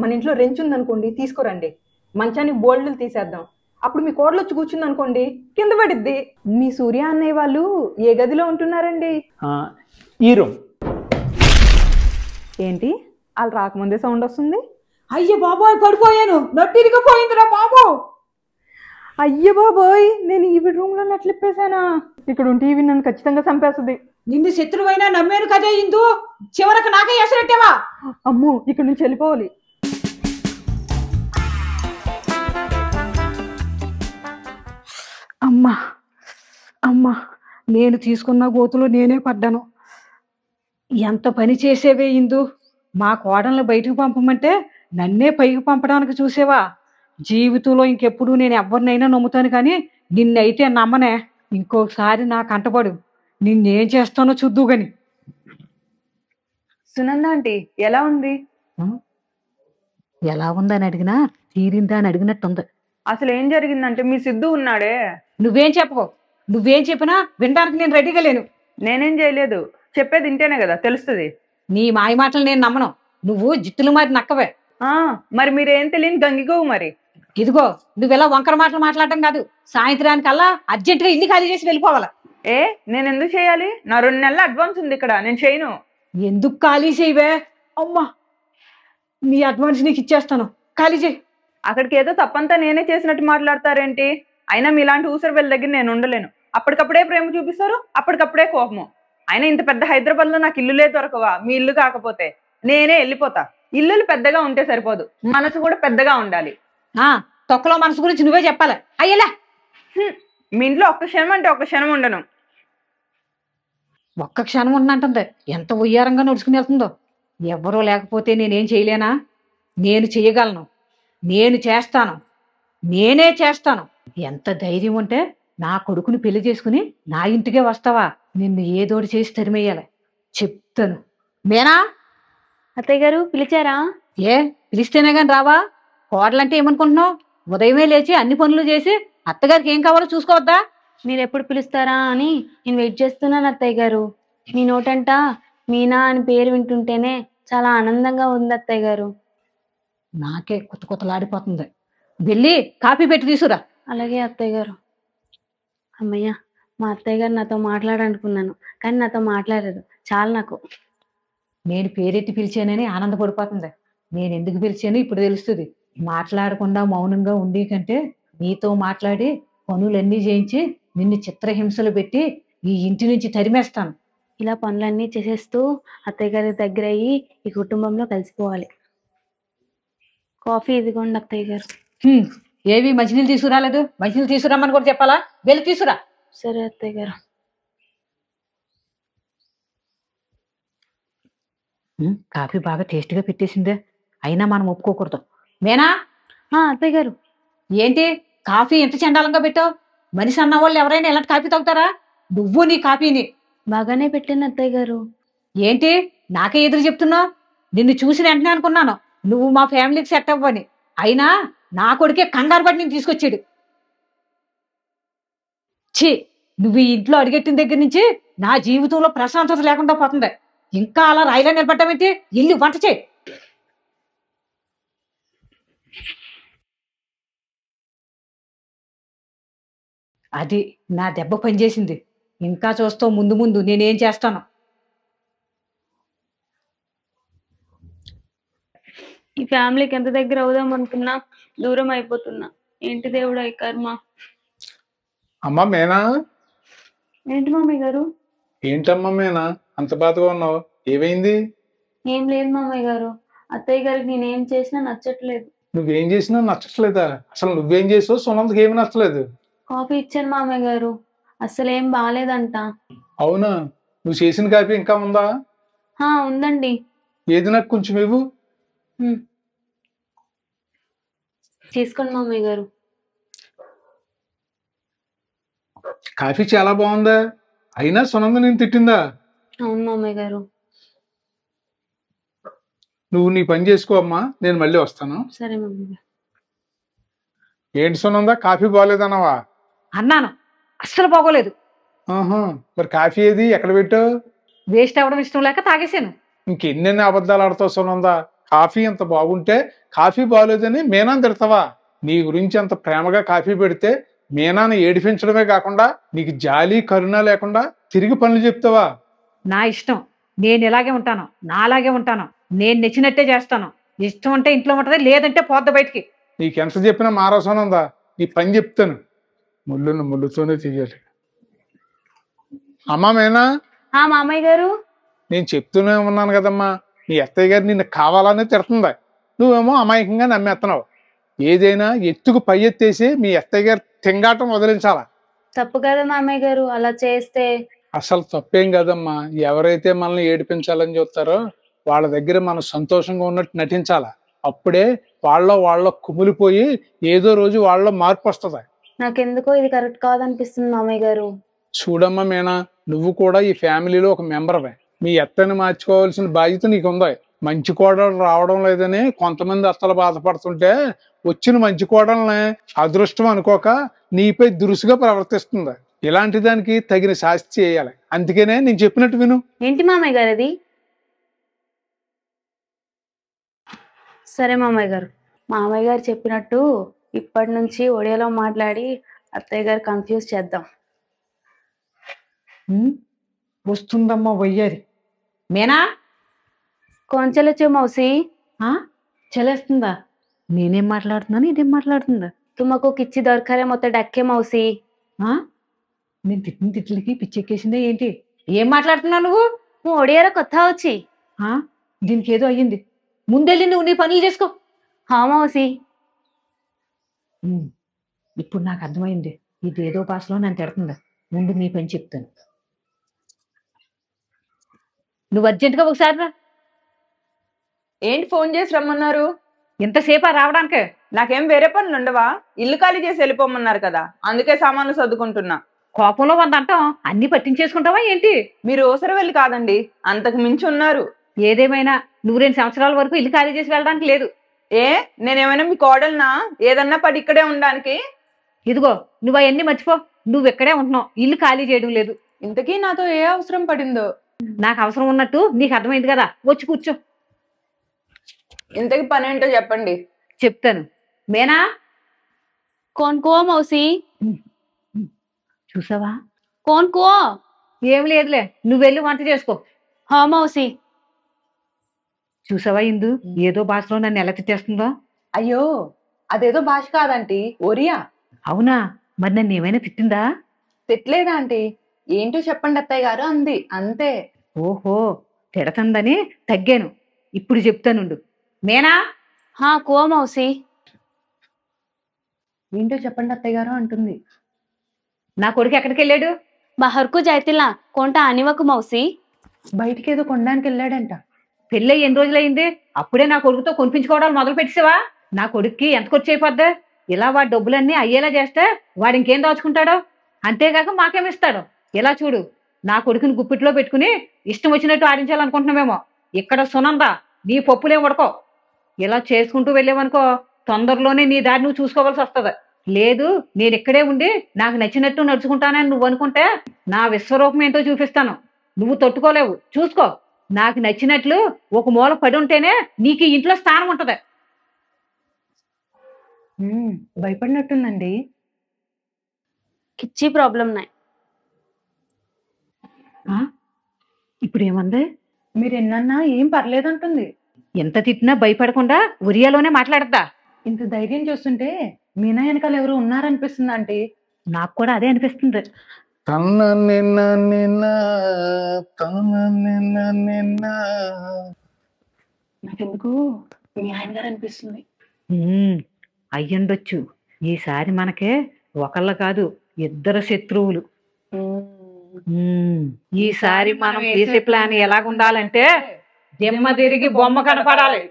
మన ఇంట్లో రెంచ్ ఉందనుకోండి, తీసుకురండి. మంచానికి బోల్డ్లు తీసేద్దాం. అప్పుడు మీ కోడలు వచ్చి కూర్చుంది అనుకోండి, కింద పడిద్ది. మీ సూర్య అన్నయ్య వాళ్ళు ఏ గదిలో ఉంటున్నారండి? ఈ రూమ్. ఏంటి వాళ్ళు రాకముందే సౌండ్ వస్తుంది? అయ్యో బాబోయ్, పడిపోయాను, నొట్టిరిగిపోయిందిరా బాబు. అయ్యో బాబోయ్, నేను ఈ రూమ్ లో నెట్లిప్పేశానా? ఇక్కడ ఉంటే ఇవి నన్ను ఖచ్చితంగా చంపేస్తుంది. నిన్ను శత్రువైనా నమ్మాను కదే ఇందు, చివరకు నాకే ఎసరెట్టావా? అమ్మో, ఇక్కడ నుంచి వెళ్ళిపోవాలి. అమ్మా అమ్మా, నేను తీసుకున్న గోతులో నేనే పడ్డాను. ఎంత పని చేసేవే ఇందు, మా కోడల్ని బయటకు పంపమంటే నన్నే పైకి పంపడానికి చూసేవా? జీవితంలో ఇంకెప్పుడు నేను ఎవరినైనా నమ్ముతాను, కానీ నిన్నైతే నమ్మనే. ఇంకోసారి నా కంటపడు, నిన్నేం చేస్తానో చూద్దు గాని. సునంద ఆంటీ ఎలా ఉంది? ఎలా ఉందని అడిగినా తీరిందా అని అడిగినట్టుంది. అసలు ఏం జరిగిందంటే మీ సిద్ధు ఉన్నాడే. నువ్వేం చెప్పవు, నువ్వేం చెప్పినా వినడానికి నేను రెడీగా లేను. నేనేం చేయలేదు, చెప్పేది వింటేనే కదా తెలుస్తుంది. నీ మాయ మాటలు నేను నమ్మను. నువ్వు జిత్తులు మరి నక్కవే. మరి మీరేం తెలియని గంగిగోవు మరి. ఇదిగో, నువ్వెలా వంకర మాటలు మాట్లాడటం కాదు, సాయంత్రానికల్లా అర్జెంటుగా ఇల్లు ఖాళీ చేసి వెళ్ళిపోవాలా. నేను ఎందుకు చేయాలి? నా 2 నెలల అడ్వాన్స్ ఉంది ఇక్కడ, నేను చేయను. ఎందుకు ఖాళీ చేయవే? అమ్మా, నీ అడ్వాన్స్ నీకు ఇచ్చేస్తాను, ఖాళీ చేయి. అక్కడికి ఏదో తప్పంతా నేనే చేసినట్టు మాట్లాడతారేంటి? అయినా మీలాంటి ఊసరి వెళ్ళ దగ్గర నేను ఉండలేను. అప్పటికప్పుడే ప్రేమ చూపిస్తారు, అప్పటికప్పుడే కోపము. అయినా ఇంత పెద్ద హైదరాబాద్ లో నాకు ఇల్లులే దొరకవా? మీ ఇల్లు కాకపోతే నేనే వెళ్ళిపోతా. ఇల్లులు పెద్దగా ఉంటే సరిపోదు, మనసు కూడా పెద్దగా ఉండాలి. తొక్కలో మనసు గురించి నువ్వే చెప్పాలి. అయ్యలా, మీ ఇంట్లో ఒక్క క్షణం అంటే ఒక్క క్షణం ఉండను. ఒక్క క్షణం ఉన్నంటుంది, ఎంత ఉయ్యారంగా నడుచుకుని వెళ్తుందో. ఎవరో లేకపోతే నేనేం చేయలేనా? నేను చేయగలను, నేను చేస్తాను, నేనే చేస్తాను. ఎంత ధైర్యం ఉంటే నా కొడుకుని పెళ్లి చేసుకుని నా ఇంటికే వస్తావా? నిన్ను ఏదోటి చేసి తరిమేయాలి, చెప్తాను. మేనా? అత్తయ్య గారు పిలిచారా? పిలిస్తేనే కానీ రావా? కోడలంటే ఏమనుకుంటున్నావు? ఉదయమే లేచి అన్ని పనులు చేసి అత్తగారికి ఏం కావాలో చూసుకోవద్దా? మీరు ఎప్పుడు పిలుస్తారా అని నేను వెయిట్ చేస్తున్నాను అత్తయ్య గారు. మీ నోటంట మీనా అని పేరు వింటుంటేనే చాలా ఆనందంగా ఉంది అత్తయ్య గారు. నాకే కొత్త కొత్తలాడిపోతుంది. వెళ్ళి కాఫీ పెట్టి తీసుకురా. అలాగే అత్తయ్య గారు. అమ్మయ్య, మా అత్తయ్య గారు నాతో మాట్లాడాలనుకున్నాను, కానీ నాతో మాట్లాడలేదు. చాలా నాకు. నేను పేరెత్తి పిలిచానని ఆనందపడిపోతుంది. నేను ఎందుకు పిలిచాను ఇప్పుడు తెలుస్తుంది. మాట్లాడకుండా మౌనంగా ఉండి కంటే నీతో మాట్లాడి పనులన్నీ చేయించి నిన్ను చిత్రహింసలు పెట్టి ఈ ఇంటి నుంచి తరిమేస్తాను. ఇలా పనులన్నీ చేసేస్తూ అత్తయ్య గారి దగ్గర అయ్యి ఈ కుటుంబంలో కలిసిపోవాలి. కాఫీ ఇదిగోండి అత్తయ్య గారు. ఏవి మంచినీళ్ళు తీసుకురాలేదు? మంచినీళ్ళు తీసుకురామని కూడా చెప్పాలా? వెళ్ళి తీసుకురా. సరే అత్తయ్య గారు. కాఫీ బాగా టేస్ట్గా పెట్టేసిందే, అయినా మనం ఒప్పుకోకూడదు. మేనా? అత్తయ్య గారు. ఏంటి కాఫీ ఎంత చండాలంగా పెట్టావు? మనిషి అన్న వాళ్ళు ఎవరైనా ఇలాంటి కాఫీ తాగుతారా? నువ్వు నీ కాఫీని బాగానే పెట్టాను అత్తయ్య గారు. ఏంటి నాకే ఎదురు చెప్తున్నావు? నిన్ను చూసి వెంటనే అనుకున్నాను నువ్వు మా ఫ్యామిలీకి సెట్ అవ్వని. అయినా నా కొడుకే కంగారు పడి నేను తీసుకొచ్చాడు. ఛీ, నువ్వు ఈ ఇంట్లో అడిగెట్టిన దగ్గర నుంచి నా జీవితంలో ప్రశాంతత లేకుండా పోతుంది. ఇంకా అలా రాయిలా నిలబడ్డామేంటి? ఇల్లు వంట చేయి. అది నా దెబ్బ పనిచేసింది. ఇంకా చూస్తావు ముందు ముందు నేనేం చేస్తాను. ఈ ఫ్యామిలీకి ఎంత దగ్గర అవుదాం అనుకున్నా దూరం అయిపోతున్నా. ఏంటి దేవుడా ఈ కర్మ. అమ్మా మేనా? ఏంటి మామయ్య గారు? ఏంటమ్మా మేనా అంత బాధగా ఉన్నావు? ఏమైంది? ఏం లేదు మామయ్య గారు, అత్తయ్య గారికి నేనేం చేసినా నచ్చట్లేదు. నువ్వేం చేసినా నచ్చట్లేదా? అసలు నువ్వేం చేసావు సునందకి ఏమి నచ్చలేదు? కాఫీ ఇచ్చాను మామయ్య గారు, అసలు ఏం బాగాలేదంట. అవునా? నువ్వు చేసిన కాఫీ ఇంకా ఉందా? ఉందండి. ఏది నాకు కొంచెం ఇవ్వు. తీసుకోండి మామయ్య గారు. కాఫీ చాలా బాగుందా? అయినా సునంద నేను తిట్టిందా? అవును మామయ్య గారు. నువ్వు నీ పని చేసుకో అమ్మా, నేను మళ్ళీ వస్తాను. సరే మామయ్య గారు. ఏంటి సునంద, కాఫీ బాగోలేదన్నావా? అన్నాను, అస్సలు బాగోలేదు. మరి కాఫీ ఏది, ఎక్కడ పెట్టావు? వేస్ట్ అవ్వడం ఇష్టం లేక తాగేసాను. ఇంకెన్నెన్ని అబద్ధాలు ఆడతావు సునంద? కాఫీ అంత బాగుంటే కాఫీ బాగోలేదని మీనాన్ని తిడతావా? నీ గురించి అంత ప్రేమగా కాఫీ పెడితే మీనాన్ని ఏడిపించడమే కాకుండా నీకు జాలి కరుణ లేకుండా తిరిగి పనులు చెప్తావా? నా ఇష్టం, నేను ఇలాగే ఉంటాను, నాలాగే ఉంటాను, నేను నచ్చినట్టే చేస్తాను. ఇష్టం అంటే ఇంట్లో ఉంటది, లేదంటే పోద్ద బయటికి. నీకెంత చెప్పినా మారవసరం నీ పని చెప్తాను, ముళ్ళును ముళ్ళుతోనే తీయాలి. అమ్మా మీనా, మామయ్య గారు. నేను చెప్తూనే ఉన్నాను కదమ్మా, నీ అత్తయ్య గారు నిన్ను కావాలనే తిడుతుంది, నువ్వేమో అమాయకంగా నమ్మేస్తున్నావు. ఏదైనా ఎత్తుకు పై ఎత్తేసి మీ అత్తయ్య గారు తింగాటం వదిలించాలా. తప్పు కదా మామయ్య గారు, అలా చేస్తే. అసలు తప్పేం కదమ్మా, ఎవరైతే మనల్ని ఏడిపించాలని చూస్తారో వాళ్ళ దగ్గర మనం సంతోషంగా ఉన్నట్టు నటించాలా. అప్పుడే వాళ్ళ కుమిలిపోయి ఏదో రోజు వాళ్ళ మార్పు వస్తుంది. నాకెందుకో ఇది కరెక్ట్ కాదనిపిస్తుంది మామయ్య గారు. చూడమ్మా మీనా, నువ్వు కూడా ఈ ఫ్యామిలీలో ఒక మెంబర్వే. మీ అత్తని మార్చుకోవాల్సిన బాధ్యత నీకుంది. మంచి కోడలు రావడం లేదని కొంతమంది అత్తలు బాధపడుతుంటే వచ్చిన మంచి కోడల్ని అదృష్టం అనుకోక నీపై దురుసుగా ప్రవర్తిస్తుంది. ఇలాంటి దానికి తగిన శాస్తి చేయాలి. అందుకనే నేను చెప్పినట్టు విను. ఏంటి మామయ్య గారు అది? సరే మామయ్య గారు, మామయ్య గారు చెప్పినట్టు ఇప్పటి నుంచి ఒడియాలో మాట్లాడి అత్తయ్య గారు కన్ఫ్యూజ్ చేద్దాం. వస్తుందమ్మా వయ్యారి. మీనా, కొంచెలొచ్చే మౌసి. చలేస్తుందా? నేనేం మాట్లాడుతున్నాను, ఇదేం మాట్లాడుతుందా? తుమ్మకు కిచ్చి దొరకరే మొత్తం డక్కే మౌసి. నేను తిట్టిన తిట్లకి పిచ్చెక్కేసిందే ఏంటి? ఏం మాట్లాడుతున్నావు నువ్వు? నువ్వు ఒడియాలో కొత్త వచ్చి. దీనికి ఏదో అయ్యింది. ముందెళ్ళి నువ్వు నీ పనులు చేసుకో. మౌసి. ఇప్పుడు నాకు అర్థమైంది, ఇదేదో భాషలో నన్ను తిడుతుందా. ముందు నీ పని చెప్తాను. నువ్వు అర్జెంటుగా ఒకసారి రా. ఏంటి ఫోన్ చేసి రమ్మన్నారు? ఎంతసేపా రావడానికి? నాకేం వేరే పనులు ఉండవా? ఇల్లు ఖాళీ చేసి వెళ్ళిపోమన్నారు కదా, అందుకే సామాన్లు సర్దుకుంటున్నా. కోపంలో వందంటాం అన్ని పట్టించేసుకుంటావా ఏంటి? మీరు ఓసరి వెళ్ళి కాదండి, అంతకు మించి ఉన్నారు. ఏదేమైనా నువ్వు 2 సంవత్సరాల వరకు ఇల్లు ఖాళీ చేసి వెళ్ళడానికి లేదు. నేనేమైనా మీ కోడల్నా ఏదన్నా పడి ఇక్కడే ఉండడానికి? ఇదిగో నువ్వు అవన్నీ మర్చిపో. నువ్వు ఎక్కడే ఉంటున్నావు, ఇల్లు ఖాళీ చేయడం లేదు. ఇంతకీ నాతో ఏ అవసరం పడిందో? నాకు అవసరం ఉన్నట్టు నీకు అర్థమైంది కదా, వచ్చి కూర్చో. ఇంతకీ పని ఏంటో చెప్పండి. చెప్తాను. మేనా, కోన్కో మౌసి. చూసావా? కోన్కో. ఏం లేదులే, నువ్వు వెళ్ళి వంట చేసుకో. మౌసి. చూసావా ఇందు ఏదో భాషలో నన్ను ఎలా తిట్టేస్తుందో? అయ్యో, అదేదో భాష కాదంటీ, ఒరియా. అవునా? మరి నన్ను ఏమైనా తిట్టిందా? తిట్టలేదా ఆంటీ? ఏంటో చెప్పండి అత్తయ్య గారు అంది, అంతే. ఓహో, తిడతందని తగ్గాను. ఇప్పుడు చెప్తానుండు. మేనా. కో మౌసి. ఏంటో చెప్పండి అత్తయ్య గారు అంటుంది. నా కొడుకు ఎక్కడికి వెళ్ళాడు? బహర్కు జైతిలా కొంట అనివకు మౌసి. బయటికి ఏదో కొనడానికి వెళ్ళాడంట. పెళ్ళి ఎన్ని రోజులైంది, అప్పుడే నా కొడుకుతో కొనిపించుకోవడాలు మొదలు పెట్టేసావా? నా కొడుక్కి ఎంత ఖర్చు అయిపోద్దా? ఇలా వాడి డబ్బులన్నీ అయ్యేలా చేస్తే వాడు ఇంకేం దాచుకుంటాడో, అంతేగాక మాకేమిస్తాడు? ఇలా చూడు, నా కొడుకుని గుప్పిట్లో పెట్టుకుని ఇష్టం వచ్చినట్టు ఆడించాలనుకుంటున్నామేమో. ఇక్కడ సునందా, నీ పప్పులేం ఉడకో. ఇలా చేసుకుంటూ వెళ్ళేవనుకో తొందరలోనే నీ దారి నువ్వు చూసుకోవాల్సి వస్తుంది. లేదు నేను ఇక్కడే ఉండి నాకు నచ్చినట్టు నడుచుకుంటానని నువ్వు అనుకుంటే నా విశ్వరూపం ఏంటో చూపిస్తాను. నువ్వు తట్టుకోలేవు, చూసుకో. నాకు నచ్చినట్లు ఒక మూల పడి ఉంటేనే నీకు ఇంట్లో స్థానం ఉంటది. భయపడినట్టుందండి. కిచ్చి ప్రాబ్లం నాయ్. ఇప్పుడు ఏమంది? మీరు ఎన్నన్నా ఏం పర్లేదంటుంది. ఎంత తిట్టినా భయపడకుండా ఒరియాలోనే మాట్లాడద్దా? ఇంత ధైర్యం చూస్తుంటే మీనా వెనకాల ఎవరు ఉన్నారనిపిస్తుంది ఆంటీ. నాకు కూడా అదే అనిపిస్తుంది. నాకెందుకు మీ ఆయన గారు అనిపిస్తుంది. అయ్యుండొచ్చు. ఈసారి మనకే ఒకళ్ళ కాదు, 2 శత్రువులు. ఈసారి మనం వేసే ప్లాన్ ఎలాగుండాలంటే దిమ్మ తిరిగి బొమ్మ కనపడాలి.